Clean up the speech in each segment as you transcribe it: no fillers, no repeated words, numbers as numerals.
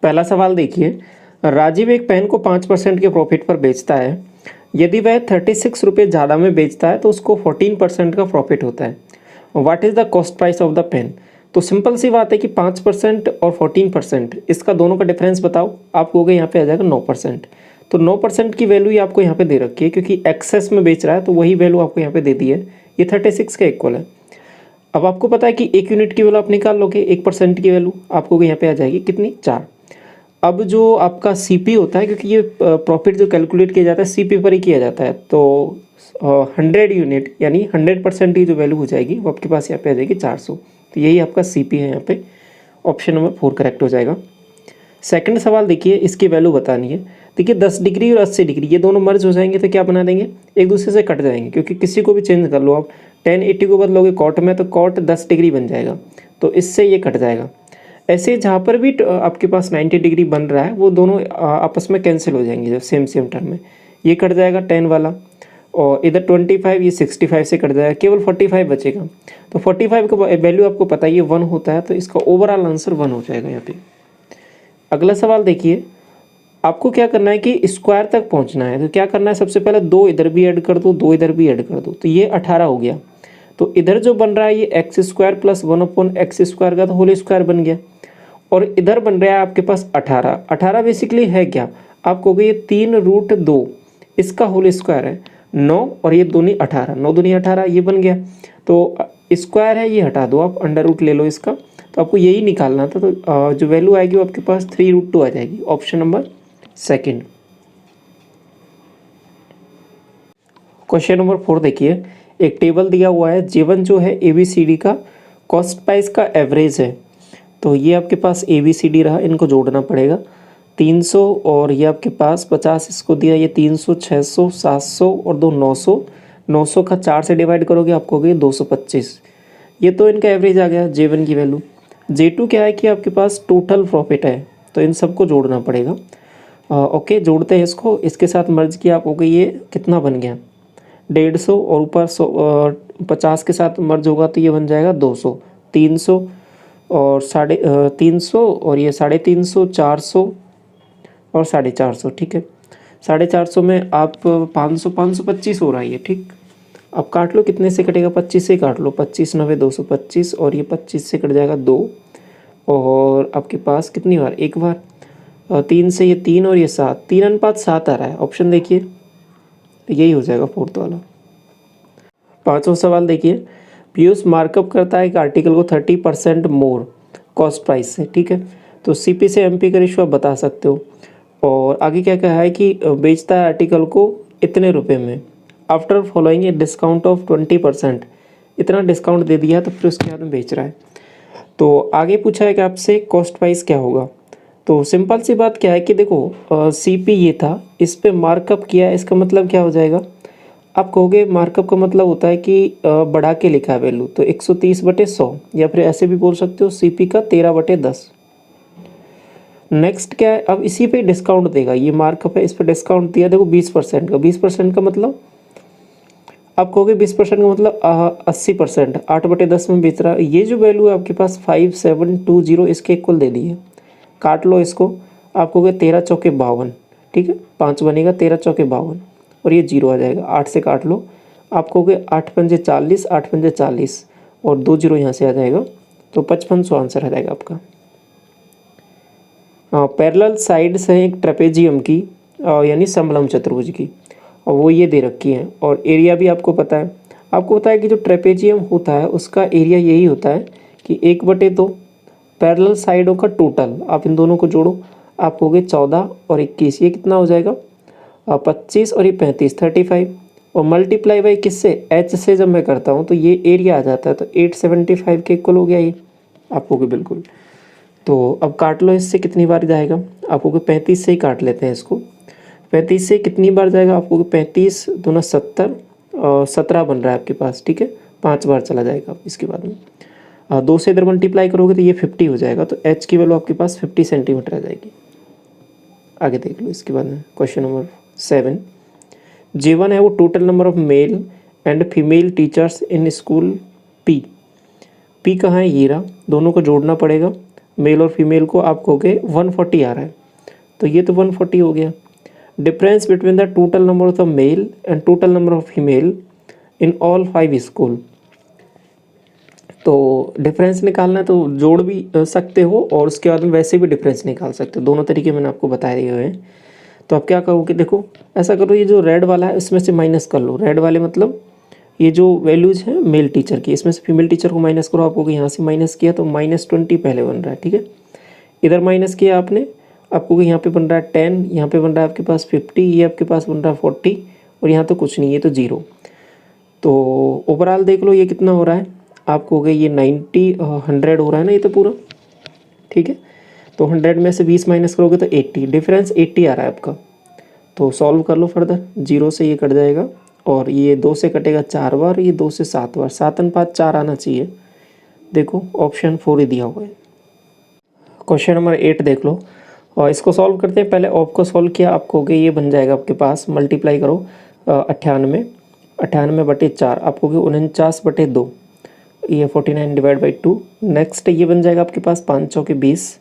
पहला सवाल देखिए, राजीव एक पेन को 5% के प्रॉफिट पर बेचता है। यदि वह 36 रुपये ज़्यादा में बेचता है तो उसको 14% का प्रॉफिट होता है। What is the cost price of the pen. तो सिंपल सी बात है कि 5% और 14%, इसका दोनों का डिफरेंस बताओ। आप कहोगे यहाँ पे आ जाएगा 9%। तो 9% की वैल्यू ही आपको यहाँ पे दे रखी है, क्योंकि एक्सेस में बेच रहा है तो वही वैल्यू आपको यहाँ पे दे दी है। ये 36 के इक्वल है। अब आपको पता है कि 1 यूनिट की वैल्यू आप निकाल लोगे, 1% की वैल्यू आपको यहाँ पे आ जाएगी कितनी, 4। अब जो आपका सीपी होता है, क्योंकि ये प्रॉफिट जो कैलकुलेट किया जाता है सीपी पर ही किया जाता है, तो 100 यूनिट यानी 100% की जो वैल्यू हो जाएगी वो आपके पास यहाँ पे आ जाएगी 400। तो यही आपका सीपी है, यहाँ पे ऑप्शन नंबर 4 करेक्ट हो जाएगा। सेकंड सवाल देखिए, इसकी वैल्यू बतानी है। देखिए 10 डिग्री और 80 डिग्री ये दोनों मर्ज हो जाएंगे तो क्या बना देंगे, एक दूसरे से कट जाएंगे, क्योंकि किसी को भी चेंज कर लो आप। 1080 को बदलोगे कॉट में तो कॉट 10 डिग्री बन जाएगा, तो इससे ये कट जाएगा। ऐसे जहाँ पर भी आपके पास 90 डिग्री बन रहा है वो दोनों आपस में कैंसिल हो जाएंगे, जो सेम टर्म में ये कट जाएगा 10 वाला, और इधर 25 ये 65 से कट जाएगा, केवल 45 बचेगा। तो 45 का वैल्यू आपको पता है ये 1 होता है, तो इसका ओवरऑल आंसर 1 हो जाएगा यहाँ पे। अगला सवाल देखिए, आपको क्या करना है कि स्क्वायर तक पहुँचना है। तो क्या करना है, सबसे पहले 2 इधर भी ऐड कर दो, 2 इधर भी ऐड कर दो, तो ये 18 हो गया। तो इधर जो बन रहा है ये x square plus 1/x square का तो होल स्क्वायर बन गया, और इधर बन रहा है आपके पास 18। 18 बेसिकली है क्या, आप कहोगे ये 3√2 इसका होल स्क्वायर है 9, और ये दूनी 18, 9 दूनी 18 ये बन गया। तो स्क्वायर है ये हटा दो, आप अंडर रूट ले लो इसका, तो आपको यही निकालना था। तो जो वैल्यू आएगी वो आपके पास 3√2 आ जाएगी, option number second. Question number 4 देखिए, एक टेबल दिया हुआ है, जीवन जो है ABCD का कॉस्ट प्राइस का एवरेज है। तो ये आपके पास ABCD रहा, इनको जोड़ना पड़ेगा 300, और ये आपके पास 50 इसको दिया, ये 300, 600, 700 और 2 900। 900 का 4 से डिवाइड करोगे आपको होगी 225। ये तो इनका एवरेज आ गया J1 की वैल्यू। J2 क्या है कि आपके पास टोटल प्रॉफिट है, तो इन सबको जोड़ना पड़ेगा। ओके, जोड़ते हैं इसको, इसके साथ मर्ज किया आप हो गई, ये कितना बन गया 150, और ऊपर 50 के साथ मर्ज होगा तो ये बन जाएगा 200, 300 और 350, और ये 350, 400 और 450। ठीक है, 450 में आप 500, 525 हो रहा है ये, ठीक। अब काट लो, कितने से कटेगा, 25 से काट लो, 25 9 225, और ये 25 से कट जाएगा 2, और आपके पास कितनी बार, एक बार। 3 से ये 3 और ये 7, 3:7 आ रहा है, ऑप्शन देखिए यही हो जाएगा फोर्थ वाला। पांचवा सवाल देखिए, पीयूष मार्कअप करता है एक आर्टिकल को 30% मोर कॉस्ट प्राइस से, ठीक है। तो CP से MP का रेशियो आप बता सकते हो, और आगे क्या कहा है कि बेचता है आर्टिकल को इतने रुपए में, after following a discount of 20%, इतना डिस्काउंट दे दिया तो फिर उसके बाद में बेच रहा है। तो आगे पूछा है कि आपसे कॉस्ट प्राइस क्या होगा। तो सिंपल सी बात क्या है कि देखो CP ये था, इस पे मार्कअप किया है, इसका मतलब क्या हो जाएगा, आप कहोगे मार्कअप का मतलब होता है कि बढ़ा के लिखा है वैल्यू, तो 130/100, या फिर ऐसे भी बोल सकते हो CP का 13/10। नेक्स्ट क्या है, अब इसी पे डिस्काउंट देगा, ये मार्कअप है, इस पर डिस्काउंट दिया देखो 20% का। 20% का मतलब आप कहोगे 20% का मतलब 80%, 8/10 में बेच रहा है। ये जो वैल्यू है आपके पास 5720 इसके इक्वल दे दी है। काट लो इसको, आप कहोगे 13 चौके 52, ठीक है, 5 बनेगा, 13 चौके 52, और ये 0 आ जाएगा। 8 से काट लो, आप कहोगे 8 पंजे 40, 8 पंजे 40, और 2 0 यहाँ से आ जाएगा, तो 5500 आंसर आ जाएगा आपका। पैरेलल साइड्स हैं एक ट्रेपेजियम की, यानी समलंब चतुर्भुज की, और वो ये दे रखी है, और एरिया भी आपको पता है। आपको पता है कि जो ट्रेपेजियम होता है उसका एरिया यही होता है कि 1/2 पैरेलल साइडों का टोटल, आप इन दोनों को जोड़ो, आप कहोगे 14 और 21, ये कितना हो जाएगा 25, और ये 35, 35, और मल्टीप्लाई बाई किससे, H से जब मैं करता हूँ तो ये एरिया आ जाता है, तो 875 के इक्वल हो गया ये, आप कहोगे बिल्कुल। तो अब काट लो, इससे कितनी बार जाएगा, आप कहोगे 35 से ही काट लेते हैं इसको। 35 से कितनी बार जाएगा, आपको 35 दूना 70, 17 बन रहा है आपके पास, ठीक है, 5 बार चला जाएगा इसके बाद में। 2 से इधर मल्टीप्लाई करोगे तो ये 50 हो जाएगा, तो H की वैल्यू आपके पास 50 सेंटीमीटर आ जाएगी। आगे देख लो इसके बाद में क्वेश्चन नंबर 7। J1 है वो total number of male and female teachers in school P। P कहाँ है, ये रहा, दोनों को जोड़ना पड़ेगा, मेल और फीमेल को आप कहोगे 140 आ रहा है, तो ये तो 140 हो गया। Difference between the total number of the male and total number of female in all 5 school. तो डिफरेंस निकालना है तो जोड़ भी सकते हो और उसके बाद में वैसे भी डिफरेंस निकाल सकते हो, दोनों तरीके मैंने आपको बताए हुए हैं। तो आप क्या करोगे, देखो ऐसा करो, ये जो रेड वाला है इसमें से माइनस कर लो। रेड वाले मतलब ये जो वैल्यूज़ हैं मेल टीचर की, इसमें से फीमेल टीचर को माइनस करो। आपको यहाँ से माइनस किया तो -20 पहले बन रहा है, ठीक है। इधर माइनस किया आपने, आपको यहाँ पे बन रहा है 10, यहाँ पे बन रहा है आपके पास 50, ये आपके पास बन रहा है 40 और यहाँ तो कुछ नहीं, ये तो 0। तो ओवरऑल देख लो ये कितना हो रहा है, आपको हो गया ये 90 100 हो रहा है ना ये तो पूरा, ठीक है। तो 100 में से 20 माइनस करोगे तो 80, डिफरेंस 80 आ रहा है आपका। तो सॉल्व कर लो फर्दर, 0 से ये कट जाएगा और ये 2 से कटेगा 4 बार, ये 2 से 7 बार, 7:4 आना चाहिए। देखो ऑप्शन 4 ही दिया हुआ है। क्वेश्चन नंबर 8 देख लो और इसको सॉल्व करते हैं। पहले ऑफ को सॉल्व किया, आपको हो गया ये बन जाएगा आपके पास, मल्टीप्लाई करो 98/4, आपको हो गया 49/2, ये 49 डिवाइड बाई 2। नेक्स्ट ये बन जाएगा आपके पास 5 चौके 20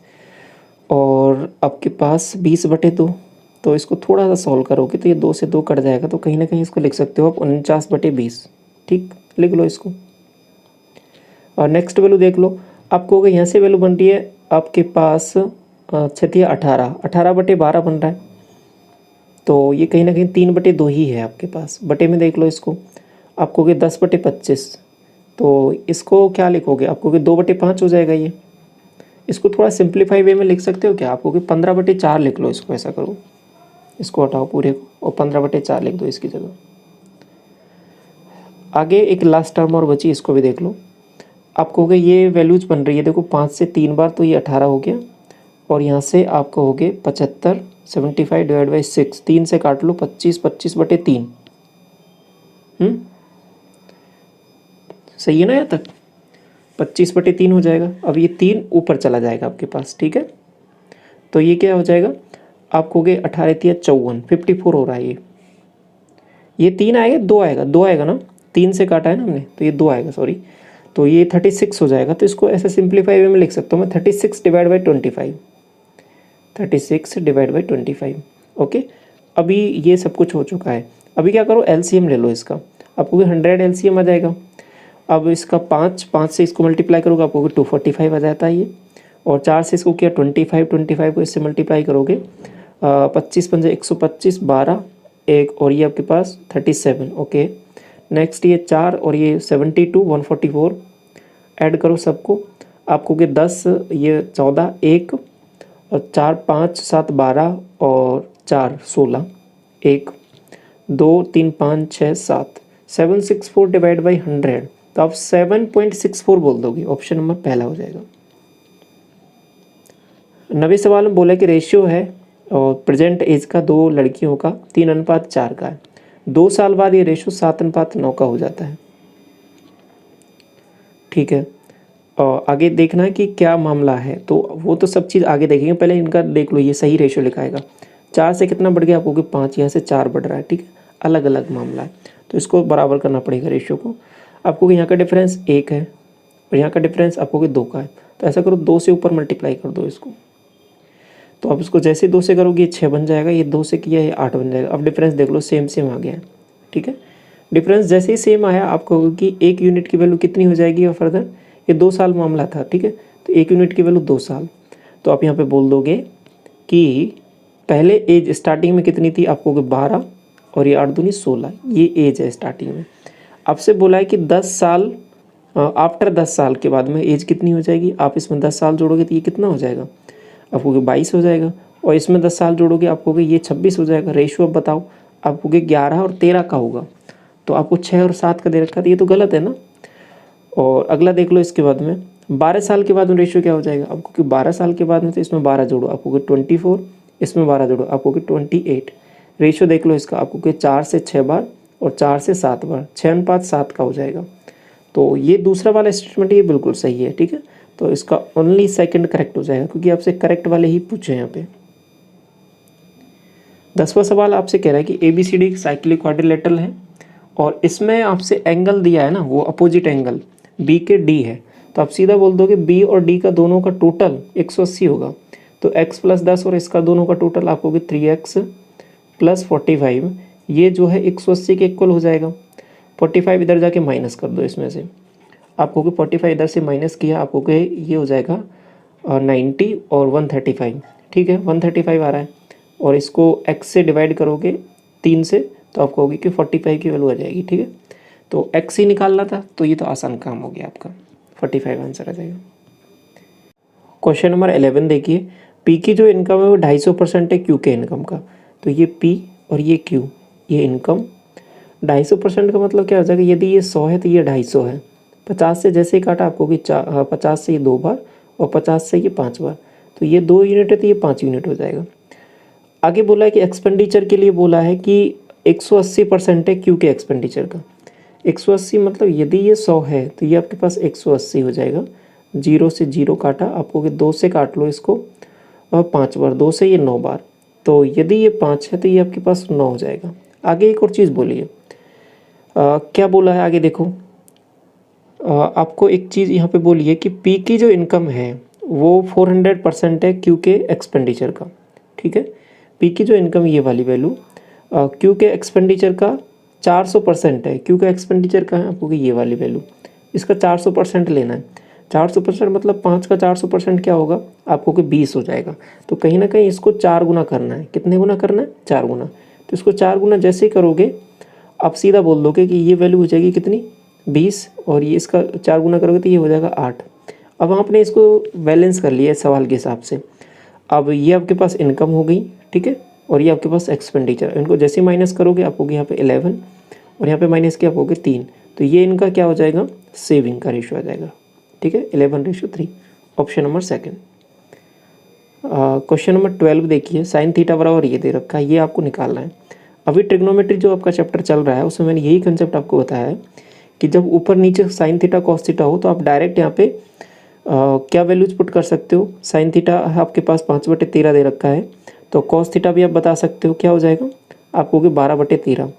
और आपके पास 20/2। तो इसको थोड़ा सा सॉल्व करोगे तो ये 2 से 2 कट जाएगा, तो कहीं ना कहीं इसको लिख सकते हो आप 49/20, ठीक, लिख लो इसको। और नेक्स्ट वैल्यू देख लो, आपको हो गया यहाँ से वैल्यू बन रही है आपके पास 18/12 बन रहा है। तो ये कहीं ना कहीं 3/2 ही है आपके पास, बटे में देख लो इसको, आपको हो गया 10/25। तो इसको क्या लिखोगे, आपको हो गया 2/5 हो जाएगा ये। इसको थोड़ा सिंप्लीफाई वे में लिख सकते हो क्या, आपको हो गया 15/4 लिख लो इसको, ऐसा करो, इसको हटाओ पूरे को और 15/4 लिख दो इसकी जगह। आगे एक लास्ट टर्म और बची, इसको भी देख लो। आपको हो गया ये वैल्यूज बन रही है, देखो 5 से 3 बार तो ये 18 हो गया और यहाँ से आपको हो गए 75, 75 डिवाइड बाई 6, 3 से काट लो 25, 25/3। सही है ना यहाँ तक, 25/3 हो जाएगा। अब ये 3 ऊपर चला जाएगा आपके पास, ठीक है। तो ये क्या हो जाएगा, आपको हो गए 18 × 54, 54 हो रहा है ये 3 आएगा, 2 आएगा, 2 आएगा ना, 3 से काटा है ना हमने, तो ये 2 आएगा, सॉरी। तो ये 36 हो जाएगा। तो इसको ऐसे सिंप्लीफाई वे में लिख सकता हूँ मैं, 36 divide by 25, 36 divide by 25, okay. अभी ये सब कुछ हो चुका है। अभी क्या करो, एलसीएम ले लो इसका, आपको 100 एलसीएम आ जाएगा। अब इसका 5 से इसको मल्टीप्लाई करोगे, आपको 245 आ जाता है ये। और 4 से इसको किया 25 को इससे मल्टीप्लाई करोगे, 25 × 5 = 125, 12 1 और ये आपके पास 37, ओके। नेक्स्ट ये 4 और ये 72, 144 ऐड करो सबको, आपको कि 10, ये 14, 1 और 4 5 7 12 और 4 16, 1 2 3 5 6 7, 764 डिवाइड बाई 100, तो आप 7.64 बोल दोगे, ऑप्शन नंबर पहला हो जाएगा। 90 सवाल में बोला कि रेशियो है और प्रेजेंट एज का 2 लड़कियों का 3:4 का है, 2 साल बाद ये रेशियो 7:9 का हो जाता है, ठीक है। और आगे देखना है कि क्या मामला है, तो वो तो सब चीज़ आगे देखेंगे, पहले इनका देख लो, ये सही रेशियो लिखाएगा। 4 से कितना बढ़ गया, आपको कि 5, यहाँ से 4 बढ़ रहा है, ठीक है, अलग अलग मामला है, तो इसको बराबर करना पड़ेगा रेशियो को। आपको कि यहाँ का डिफरेंस 1 है और यहाँ का डिफरेंस आपको कि 2 का है, तो ऐसा करो 2 से ऊपर मल्टीप्लाई कर दो इसको। तो आप इसको जैसे 2 से करोगे ये 6 बन जाएगा, ये 2 से किया ये 8 बन जाएगा। अब डिफरेंस देख लो, सेम आ गया है, ठीक है। डिफरेंस जैसे ही सेम आया, आपको होगा कि 1 यूनिट की वैल्यू कितनी हो जाएगी, और फर्दर ये 2 साल मामला था, ठीक है, तो 1 यूनिट की वैल्यू 2 साल। तो आप यहाँ पे बोल दोगे कि पहले एज स्टार्टिंग में कितनी थी, आपको 12 और ये 8 दूनी 16, ये एज है स्टार्टिंग में। आपसे बोला है कि 10 साल आफ्टर 10 साल के बाद में एज कितनी हो जाएगी, आप इसमें 10 साल जोड़ोगे तो ये कितना हो जाएगा, आपको 22 हो जाएगा, और इसमें 10 साल जोड़ोगे आपको ये 26 हो जाएगा। रेशियो अब बताओ, आपको 11 और 13 का होगा, तो आपको 6 और 7 का दे रखा था, ये तो गलत है ना। और अगला देख लो, इसके बाद में 12 साल के बाद में रेशियो क्या हो जाएगा, आपको कि 12 साल के बाद में तो इसमें 12 जोड़ो, आपको कि 24, इसमें 12 जोड़ो, आपको कि 28। रेशियो देख लो इसका, आपको कि 4 से 6 बार और 4 से 7 बार, 6:7 का हो जाएगा। तो ये दूसरा वाला स्टेटमेंट ये बिल्कुल सही है, ठीक है। तो इसका ओनली सेकंड करेक्ट हो जाएगा, क्योंकि आपसे करेक्ट वाले ही पूछे यहाँ पे। 10वां सवाल आपसे कह रहा है कि ABCD एक साइक्लिक क्वाड्रिलेटरल है और इसमें आपसे एंगल दिया है ना, वो अपोजिट एंगल B के D है, तो आप सीधा बोल दोगे बी और डी का दोनों का टोटल 180 होगा। तो x + 10 और इसका दोनों का टोटल आप होगे 3x + 45, ये जो है 180 के इक्वल हो जाएगा। 45 इधर जाके माइनस कर दो, इसमें से आप होगे 45 इधर से माइनस किया, आप होगे ये हो जाएगा 90 और 135, ठीक है 135 आ रहा है। और इसको x से डिवाइड करोगे 3 से, तो आपको होगी कि 45 की वैल्यू आ जाएगी, ठीक है। तो x ही निकालना था, तो ये तो आसान काम हो गया आपका, 45 आंसर आ जाएगा। क्वेश्चन नंबर 11 देखिए, P की जो इनकम है वो 250% है Q के इनकम का। तो ये P और ये Q, ये इनकम 250% का मतलब क्या हो जाएगा, यदि ये 100 है तो ये 250 है। 50 से जैसे ही काटा आपको कि 50 से ये 2 बार और 50 से ये 5 बार, तो ये 2 यूनिट है तो ये 5 यूनिट हो जाएगा। आगे बोला है कि एक्सपेंडिचर के लिए बोला है कि 180% है Q के एक्सपेंडिचर का। 180 मतलब यदि ये 100 है तो ये आपके पास 180 हो जाएगा। 0 से 0 काटा, आपको कि 2 से काट लो इसको और 5 बार, 2 से ये 9 बार, तो यदि ये 5 है तो ये आपके पास 9 हो जाएगा। आगे एक और चीज़ बोलिए, क्या बोला है आगे देखो, आपको एक चीज़ यहाँ पे बोलिए कि P की जो इनकम है वो 400% है Q के एक्सपेंडिचर का, ठीक है। P की जो इनकम ये वाली वैल्यू Q के एक्सपेंडिचर का 400% है। Q का एक्सपेंडिचर का है आपको कि ये वाली वैल्यू, इसका 400% लेना है। 400% मतलब 5 का 400% क्या होगा आपको कि 20 हो जाएगा। तो कहीं ना कहीं इसको 4 गुना करना है। कितने गुना करना है? 4 गुना। तो इसको 4 गुना जैसे ही करोगे आप सीधा बोल दोगे कि ये वैल्यू हो जाएगी कितनी, 20, और ये इसका 4 गुना करोगे तो ये हो जाएगा 8। अब आपने इसको बैलेंस कर लिया सवाल के हिसाब से। अब ये आपके पास इनकम हो गई, ठीक है, और ये आपके पास एक्सपेंडिचर। इनको जैसे माइनस करोगे आपको यहाँ पे 11 और यहाँ पे माइनस किया आपको 3, तो ये इनका क्या हो जाएगा, सेविंग का रेशियो आ जाएगा, ठीक है, 11:3। Option number second. Question number 12 देखिए, साइन थीटा बराबर ये दे रखा है, ये आपको निकालना है। अभी ट्रिग्नोमेट्री जो आपका चैप्टर चल रहा है उसमें मैंने यही कंसेप्ट आपको बताया है कि जब ऊपर नीचे साइन थीटा कॉस थीटा हो तो आप डायरेक्ट यहाँ पे क्या वैल्यूज पुट कर सकते हो। साइन थीटा आपके पास 5/13 दे रखा है, तो कॉस थीटा भी आप बता सकते हो, क्या हो जाएगा आपको कि 12/13,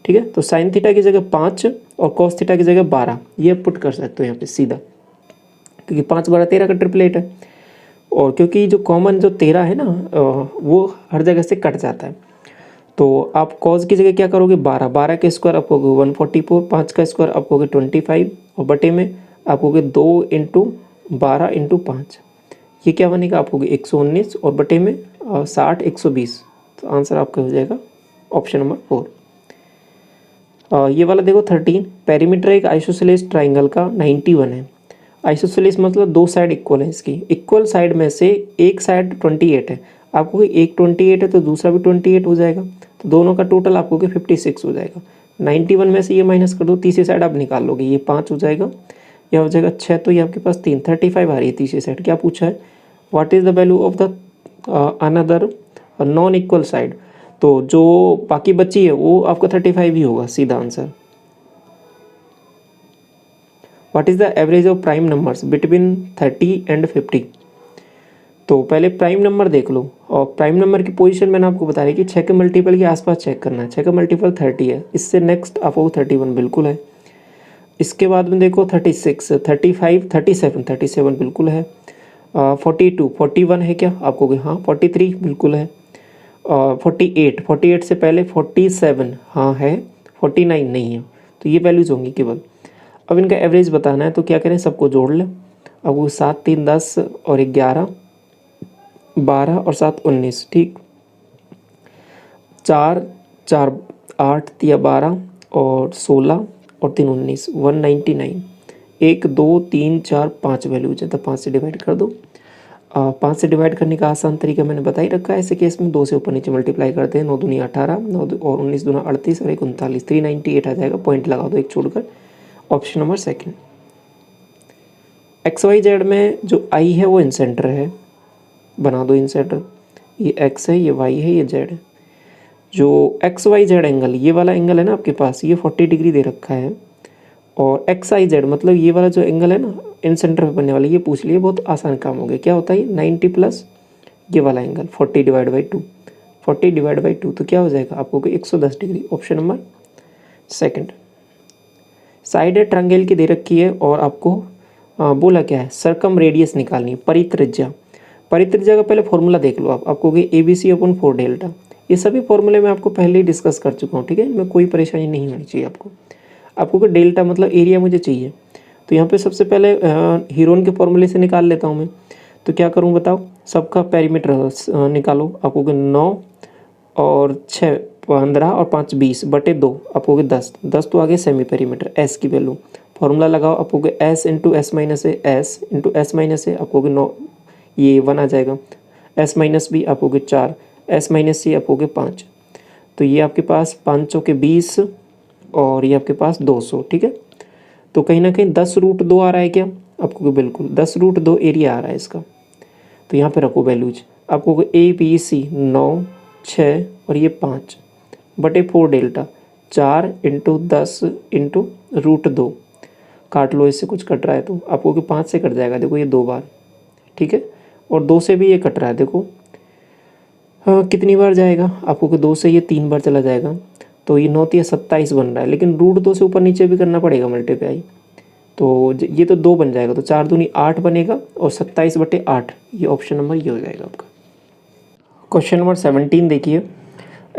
ठीक है। तो साइन थीटा की जगह 5 और कॉस थीटा की जगह 12 ये पुट कर सकते हो यहाँ पे सीधा, क्योंकि 5/13 का ट्रिपलेट है। और क्योंकि जो कॉमन जो 13 है ना वो हर जगह से कट जाता है, तो आप कॉस की जगह क्या करोगे, 12 के स्क्वायर आप होगे 144, 5 का स्क्वायर आप होगे 25 और बटे में आप होगे 2 × 12 × 5, ये क्या बनेगा आप होगे 119 और बटे में 60 120। तो आंसर आपका हो जाएगा ऑप्शन नंबर 4। ये वाला देखो 13, पेरीमीटर एक आइसोसेलेस ट्राइंगल का 91 है। आइसोसेलेस मतलब 2 साइड इक्वल है, इसकी इक्वल साइड में से एक साइड 28 है, आपको एक 28 है तो दूसरा भी 28 हो जाएगा, तो दोनों का टोटल आपको 56 हो जाएगा। 91 में से ये माइनस कर दो, तीसरी साइड आप निकाल लोगे, ये 5 हो जाएगा, यह हो जाएगा 6, तो ये आपके पास 3 35 आ रही है तीसरी साइड। क्या पूछा है, what is the value of the another non equal side, तो जो बाकी बची है वो आपका 35 ही होगा, सीधा answer. What is the average of prime numbers between 30 and 50। तो पहले प्राइम नंबर देख लो, और प्राइम नंबर की पोजीशन मैंने आपको बता रही कि 6 के मल्टीपल के आसपास चेक करना है। 6 का मल्टीपल 30 है, इससे नेक्स्ट आपको 31 बिल्कुल है। इसके बाद में देखो 36 35 37 बिल्कुल है। 42 41 है क्या आपको, हाँ 43 बिल्कुल है। 48 से पहले 47 हाँ है, 49 नहीं है, तो ये वैल्यूज होंगी केवल। अब इनका एवरेज बताना है, तो क्या करें, सबको जोड़ लें। अब वो 7 3 10 और 11 12 और 7 19, ठीक। 4 4 8 3 12 और 16 और 3 19, 199। 1 2 3 4 5 वैल्यूज है, तो 5 से डिवाइड कर दो। 5 से डिवाइड करने का आसान तरीका मैंने बता ही रखा है। ऐसे केस में 2 से ऊपर नीचे मल्टीप्लाई करते हैं, 9 दूनी 18, 9 और 19 दूना 38 और 1 39, 398 आ जाएगा। पॉइंट लगा दो एक छोड़कर, ऑप्शन नंबर सेकंड। XYZ में जो I है वो इंसेंटर है, बना दो इंसेंटर। ये X है, ये Y है, ये Z है। जो XYZ एंगल, ये वाला एंगल है ना आपके पास, ये 40 डिग्री दे रखा है। और XIZ मतलब ये वाला जो एंगल है ना इन सेंटर पे बनने वाला, ये पूछ लिए, बहुत आसान काम हो गया। क्या होता है 90 प्लस ये वाला angle 40 divide by 2, 40 divide by 2, तो क्या हो जाएगा आपको 110 degree, option number second. Side है ट्रायंगल की दे रखी है और आपको बोला क्या है, सरकम रेडियस निकालनी है, परित्रिज्या। परित्रिज्या का पहले फॉर्मूला देख लो आप, आपको ए बी सी अपन 4 डेल्टा, ये सभी फॉर्मूले मैं आपको पहले ही डिस्कस कर चुका हूँ, ठीक है, इनमें कोई परेशानी नहीं होनी चाहिए आपको। आपको कि डेल्टा मतलब एरिया मुझे चाहिए, तो यहाँ पे सबसे पहले हीरोन के फॉर्मूले से निकाल लेता हूँ मैं। तो क्या करूँ बताओ, सबका पेरीमीटर निकालो। आपको कि 9 और 6 15 और 5 20 बटे 2, आपको कि 10 10 तो आगे सेमी पेरीमीटर, एस की वैल्यू फॉर्मूला लगाओ। आपको कि एस इंटू एस माइनस ए, एस इंटू एस माइनस ए, आपको कि 9 ये 1 आ जाएगा, एस माइनस बी आपको कि 4, एस माइनस सी आपको कि 5। तो ये आपके पास 5 के 20 और ये आपके पास 200, ठीक है। तो कहीं ना कहीं 10√2 आ रहा है क्या आपको कि, बिल्कुल 10√2 एरिया आ रहा है इसका। तो यहाँ पे रखो वैल्यूज, आपको ए बी सी 9 6 और ये 5 बटे 4 डेल्टा, 4 इंटू 10 इंटू √2, काट लो, इससे कुछ कट रहा है तो आपको कि 5 से कट जाएगा, देखो ये 2 बार, ठीक है, और 2 से भी ये कट रहा है, देखो कितनी बार जाएगा, आपको कि 2 से ये 3 बार चला जाएगा, तो ये 9 या 27 बन रहा है, लेकिन √2 से ऊपर नीचे भी करना पड़ेगा मल्टीप्लाई, तो ये तो 2 बन जाएगा, तो 4 दूनी 8 बनेगा और 27 बटे 8, ये ऑप्शन नंबर ये हो जाएगा आपका। क्वेश्चन नंबर 17 देखिए,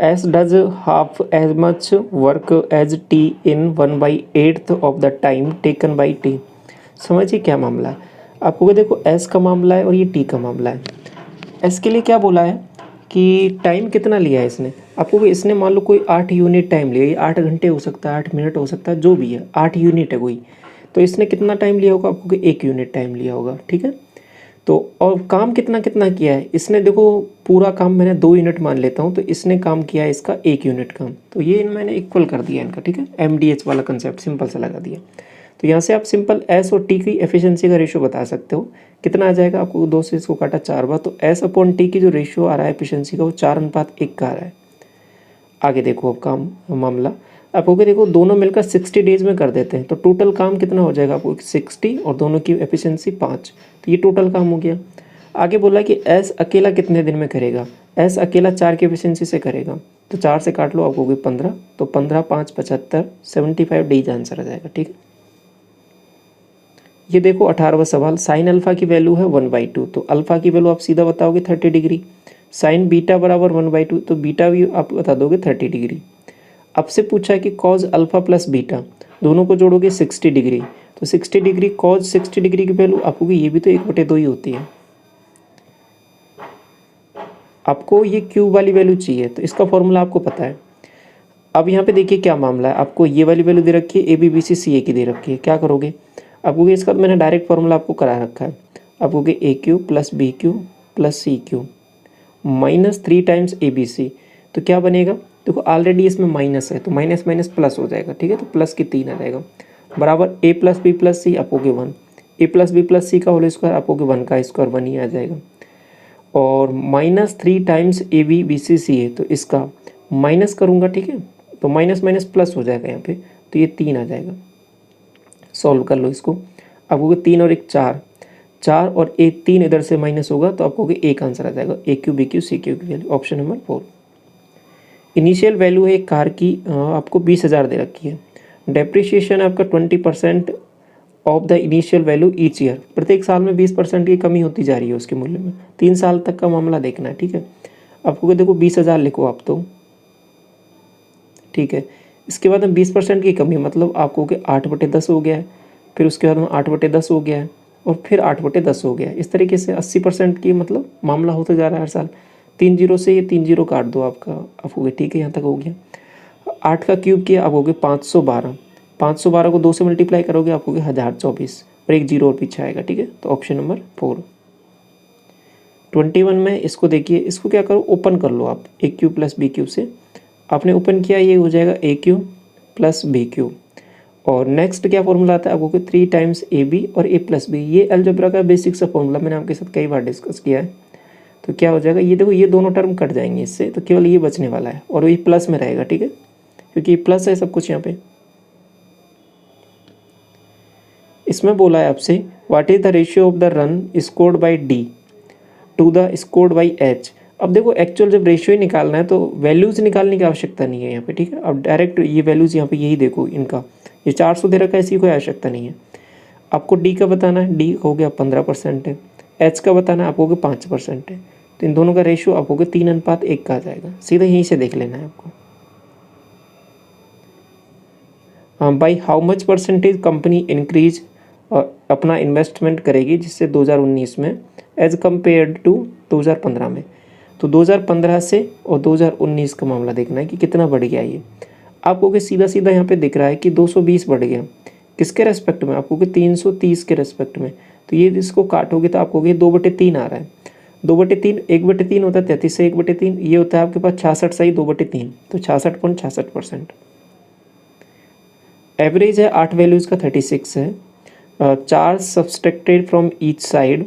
S does half as much work as T in 1/8 of the time taken by T. समझिए क्या मामला है, आपको देखो एस का मामला है और ये टी का मामला है। एस के लिए क्या बोला है कि टाइम कितना लिया है इसने, आपको कि इसने मान लो कोई 8 यूनिट टाइम लिया, ये 8 घंटे हो सकता है, 8 मिनट हो सकता है, जो भी है 8 यूनिट है कोई, तो इसने कितना टाइम लिया होगा, आपको कि 1 यूनिट टाइम लिया होगा, ठीक है। तो और काम कितना कितना किया है इसने, देखो पूरा काम मैंने 2 यूनिट मान लेता हूँ, तो इसने काम किया है इसका 1 यूनिट काम, तो ये मैंने इक्वल कर दिया इनका, ठीक है, MDH वाला कंसेप्ट सिंपल सा लगा दिया। तो यहाँ से आप सिंपल एस और टी की एफिशिएंसी का रेशियो बता सकते हो, कितना आ जाएगा, आपको 2 से इसको काटा 4 बार, तो एस अपॉन टी की जो रेशियो आ रहा है एफिशिएंसी का वो 4:1 का आ रहा है। आगे देखो अब काम मामला, आपको कि देखो दोनों मिलकर 60 डेज में कर देते हैं, तो टोटल काम कितना हो जाएगा आपको 60 और दोनों की एफिशिएंसी 5, तो ये टोटल काम हो गया। आगे बोला कि एस अकेला कितने दिन में करेगा, एस अकेला 4 की एफिशिएंसी से करेगा, तो 4 से काट लो, आपको कि 15, तो 15 5 75 75 डेज आंसर आ जाएगा, ठीक है। ये देखो 18वां सवाल, साइन अल्फा की वैल्यू है 1/2, तो अल्फा की वैल्यू आप सीधा बताओगे 30 डिग्री, साइन बीटा बराबर 1/2, तो बीटा भी आप बता दोगे 30 डिग्री। आपसे पूछा है कि कॉज अल्फा प्लस बीटा दोनों को जोड़ोगे 60 डिग्री, तो 60 डिग्री कॉज 60 डिग्री की वैल्यू आपको कि ये भी तो 1/2 ही होती है, आपको ये क्यूब वाली वैल्यू चाहिए, तो इसका फॉर्मूला आपको पता है। अब यहाँ पे देखिए क्या मामला है, आपको ये वाली वैल्यू दे रखी है, ए बी बी सी सी ए की दे रखी है, क्या करोगे, आपको कि इसका मैंने डायरेक्ट फॉर्मूला आपको करा रखा है, आपको कि A cube plus B cube plus C cube minus 3 times A B C, तो क्या बनेगा, देखो ऑलरेडी इसमें माइनस है, तो माइनस माइनस प्लस हो जाएगा, ठीक है, तो प्लस की 3 आ जाएगा, बराबर ए प्लस बी प्लस सी आपको कि 1, ए प्लस बी प्लस सी का होल स्क्वायर आपको कि 1 का स्क्वायर 1 ही आ जाएगा, और minus 3 times A B B C C है, तो इसका माइनस करूँगा, ठीक है, तो माइनस माइनस प्लस हो जाएगा यहाँ पे, तो ये 3 आ जाएगा। सॉल्व कर लो इसको, आपको 3 और 1 4, 4 और 1 3 इधर से माइनस होगा, तो आपको 1 आंसर आ जाएगा, A cube B cube C cube की value, option number 4। Initial value है एक कार की, आपको 20,000 दे रखी है, डेप्रिसिएशन आपका 20% of the initial value each year, प्रत्येक साल में 20% की कमी होती जा रही है उसके मूल्य में, 3 साल तक का मामला देखना है, ठीक है। आपको देखो 20,000 लिखो आप तो, ठीक है, इसके बाद में 20% की कमी, मतलब आपको कि 8/10 हो गया है, फिर उसके बाद में 8/10 हो गया है, और फिर 8/10 हो गया है, इस तरीके से 80% की मतलब मामला होता जा रहा है हर साल। 3 जीरो से ये 3 जीरो काट दो आपका, आपको ठीक है, यहाँ तक हो गया। 8 का क्यूब किया, आप हो गए 512, 512 को 2 से मल्टीप्लाई करोगे आपको 1024, और 1 जीरो और पीछे आएगा, ठीक है, तो ऑप्शन नंबर 4। 21 में इसको देखिए, इसको क्या करो, ओपन कर लो आप, ए क्यू प्लस बी क्यू से, आपने ओपन किया, ये हो जाएगा A cube plus B Q, और नेक्स्ट क्या फॉर्मूला आता है आपको कि 3 टाइम्स ए बी और ए प्लस बी, ये अलजेब्रा का बेसिक सा फॉर्मूला मैंने आपके साथ कई बार डिस्कस किया है। तो क्या हो जाएगा, ये देखो ये दोनों टर्म कट जाएंगे इससे, तो केवल ये बचने वाला है, और ये प्लस में रहेगा, ठीक है, क्योंकि प्लस है सब कुछ यहाँ पे। इसमें बोला है आपसे what is the ratio of the run scored by D to the scored by H. अब देखो एक्चुअल जब रेशियो ही निकालना है तो वैल्यूज़ निकालने की आवश्यकता नहीं है यहाँ पे, ठीक है। अब डायरेक्ट ये वैल्यूज़ यहाँ पे यही देखो, इनका ये 400 दे रखा है, इसकी कोई आवश्यकता नहीं है। आपको डी का बताना है, डी हो गया 15% है। एच का बताना है, आपको 5% है। तो इन दोनों का रेशियो आपको 3:1 का आ जाएगा। सीधा यहीं से देख लेना है आपको। By how much percentage company increase अपना इन्वेस्टमेंट करेगी जिससे 2019 में एज कम्पेयर्ड टू 2015 में। तो 2015 से और 2019 का मामला देखना है कि कितना बढ़ गया ये। आपको कि सीधा सीधा यहाँ पे दिख रहा है कि 220 बढ़ गया। किसके रेस्पेक्ट में? आपको कि 330 के रेस्पेक्ट में। तो ये इसको काटोगे तो आपको ये 2/3 आ रहा है। 2/3 1/3 होता है 33 से 1/3, ये होता है आपके पास 66 सही 2/3, तो 66.66%। एवरेज है 8 वैल्यूज़ का 36 है। 4 subtracted from each side.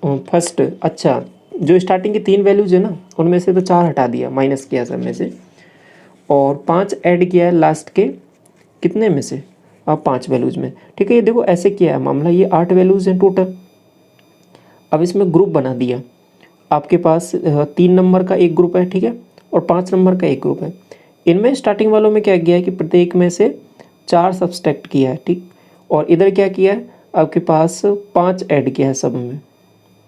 First, अच्छा जो स्टार्टिंग की 3 वैल्यूज़ है ना उनमें से तो 4 हटा दिया, माइनस किया सब में से, और 5 ऐड किया है लास्ट के कितने में से? 5 वैल्यूज़ में। ठीक है, ये देखो ऐसे किया है मामला, ये 8 वैल्यूज़ हैं टोटल। अब इसमें ग्रुप बना दिया। आपके पास 3 नंबर का एक ग्रुप है, ठीक है, और 5 नंबर का एक ग्रुप है। इनमें स्टार्टिंग वालों में क्या किया है कि प्रत्येक में से 4 सब्सट्रैक्ट किया है, ठीक, और इधर क्या किया है आपके पास 5 ऐड किया है सब में।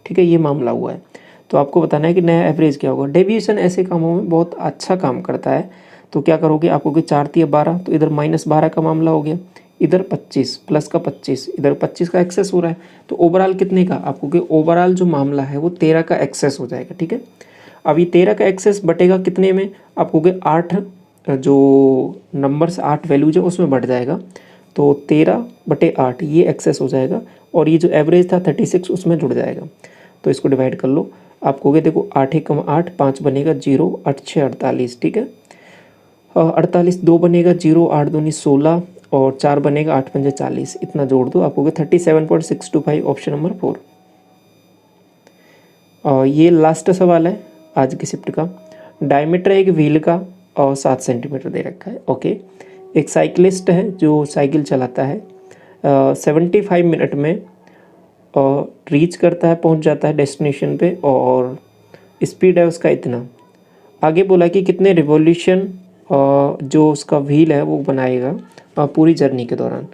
ठीक है, ये मामला हुआ है। तो आपको बताना है कि नया एवरेज क्या होगा। डेविएशन ऐसे कामों में बहुत अच्छा काम करता है। तो क्या करोगे, आपको कि 4 × 12, तो इधर -12 का मामला हो गया, इधर 25 प्लस का 25, इधर 25 का एक्सेस हो रहा है। तो ओवरऑल कितने का? आपको कि ओवरऑल जो मामला है वो 13 का एक्सेस हो जाएगा। ठीक है, अब ये 13 का एक्सेस बटेगा कितने में? आपको कि 8 जो नंबर्स 8 वैल्यूज है उसमें बढ़ जाएगा, तो 13/8 ये एक्सेस हो जाएगा, और ये जो एवरेज था 36 उसमें जुड़ जाएगा। तो इसको डिवाइड कर लो। आपको कि देखो 8 × 8 5 बनेगा 0, 8 × 6 48, ठीक है, 48 2 बनेगा 0, 8 दूनी 16, और 4 बनेगा 8 × 5 40, इतना जोड़ दो, आपको 37.625, ऑप्शन नंबर 4। ये लास्ट सवाल है आज की शिफ्ट का। डायमीटर एक व्हील का और 7 सेंटीमीटर दे रखा है। ओके, एक साइकिलिस्ट है जो साइकिल चलाता है, 75 मिनट में रीच करता है, पहुंच जाता है डेस्टिनेशन पे, और स्पीड है उसका इतना। आगे बोला कि कितने रिवॉल्यूशन जो उसका व्हील है वो बनाएगा पूरी जर्नी के दौरान।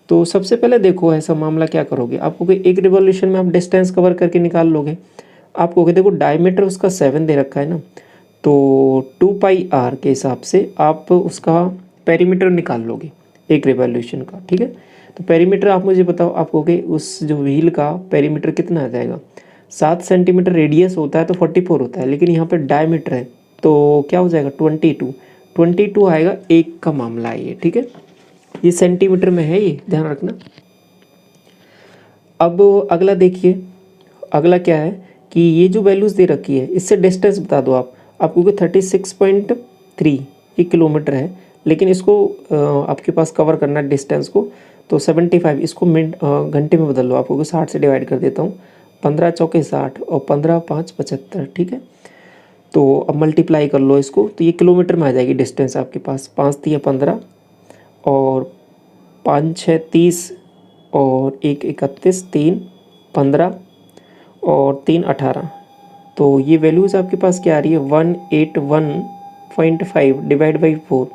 तो सबसे पहले देखो ऐसा मामला क्या करोगे, आपको कि एक रिवॉल्यूशन में आप डिस्टेंस कवर करके निकाल लोगे। आपको कि देखो डायमीटर उसका 7 दे रखा है ना, तो 2πr के हिसाब से आप उसका पेरीमीटर निकाल लोगे एक रिवॉल्यूशन का। ठीक है, तो पेरीमीटर आप मुझे बताओ, आपको कि उस जो व्हील का पेरीमीटर कितना आ जाएगा? 7 सेंटीमीटर रेडियस होता है तो 44 होता है, लेकिन यहाँ पे डायमीटर है तो क्या हो जाएगा 22 आएगा। एक का मामला है ये। ठीक है, ये सेंटीमीटर में है, ये ध्यान रखना। अब अगला देखिए, अगला क्या है कि ये जो वैल्यूज़ दे रखी है इससे डिस्टेंस बता दो आप। आपको कि 36.3 ये किलोमीटर है, लेकिन इसको आपके पास कवर करना है डिस्टेंस को, तो 75 इसको घंटे में बदल लो। आपको कि 60 से डिवाइड कर देता हूँ, 15 चौके 60 और 15 5 75। ठीक है, तो अब मल्टीप्लाई कर लो इसको, तो ये किलोमीटर में आ जाएगी डिस्टेंस आपके पास। 5 × 3 = 15, और 5 × 6 = 30, और 1 × 31, 3 15, और 3 18। तो ये वैल्यूज़ आपके पास क्या आ रही है 181.5 डिवाइड बाई 4,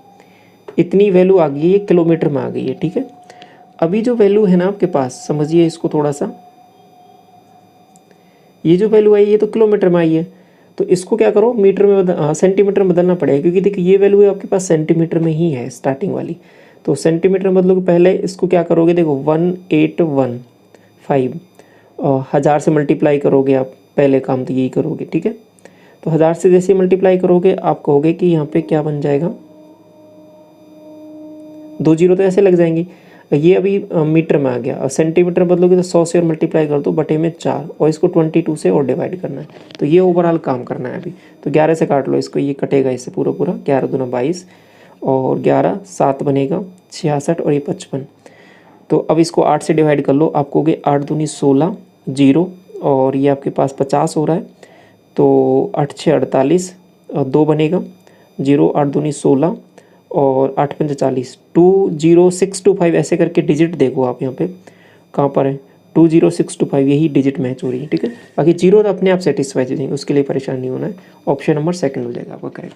इतनी वैल्यू आ गई है, ये किलोमीटर में आ गई है। ठीक है, अभी जो वैल्यू है ना आपके पास, समझिए इसको थोड़ा सा, ये जो वैल्यू आई ये तो किलोमीटर में आई है, तो इसको क्या करो मीटर में सेंटीमीटर में बदलना पड़ेगा, क्योंकि देखिए ये वैल्यू आपके पास सेंटीमीटर में ही है स्टार्टिंग वाली। तो सेंटीमीटर में बदलोगे, पहले इसको क्या करोगे, देखो 1815 1000 से मल्टीप्लाई करोगे आप, पहले काम तो यही करोगे। ठीक है, तो 1000 से जैसे मल्टीप्लाई करोगे आप कहोगे कि यहाँ पे क्या बन जाएगा, 2 जीरो तो ऐसे लग जाएंगे। ये अभी मीटर में आ गया, और सेंटीमीटर बदलोगे तो 100 से और मल्टीप्लाई कर दो, बटे में 4, और इसको 22 से और डिवाइड करना है। तो ये ओवरऑल काम करना है अभी। तो 11 से काट लो इसको, ये कटेगा इससे पूरा पूरा, 11 दूना 22, और 11 7 बनेगा 66, और ये 55। तो अब इसको 8 से डिवाइड कर लो, आपको हो गए 8 दूनी 16 0, और ये आपके पास 50 हो रहा है, तो 8 × 6 = 48, और 2 बनेगा 0, 8 दूनी 16, और 8 × 5 = 40, 20625 ऐसे करके डिजिट देखो आप यहाँ पे कहाँ पर है, 20625 यही डिजिट मैच हो रही है। ठीक है, बाकी जीरो तो अपने आप सेटिस्फाई हो जाएंगे, उसके लिए परेशान नहीं होना है। ऑप्शन नंबर 2 हो जाएगा आपका करेक्ट।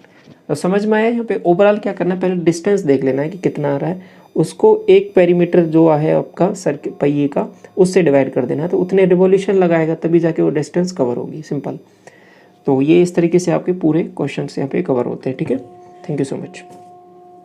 तो समझ में आया यहाँ पे ओवरऑल क्या करना है, पहले डिस्टेंस देख लेना है कि कितना आ रहा है, उसको एक पेरीमीटर जो है आपका सर्किट पहिए का उससे डिवाइड कर देना है, तो उतने रिवॉल्यूशन लगाएगा तभी जाके वो डिस्टेंस कवर होगी, सिंपल। तो ये इस तरीके से आपके पूरे क्वेश्चन यहाँ पे कवर होते हैं, ठीक है। Thank you so much.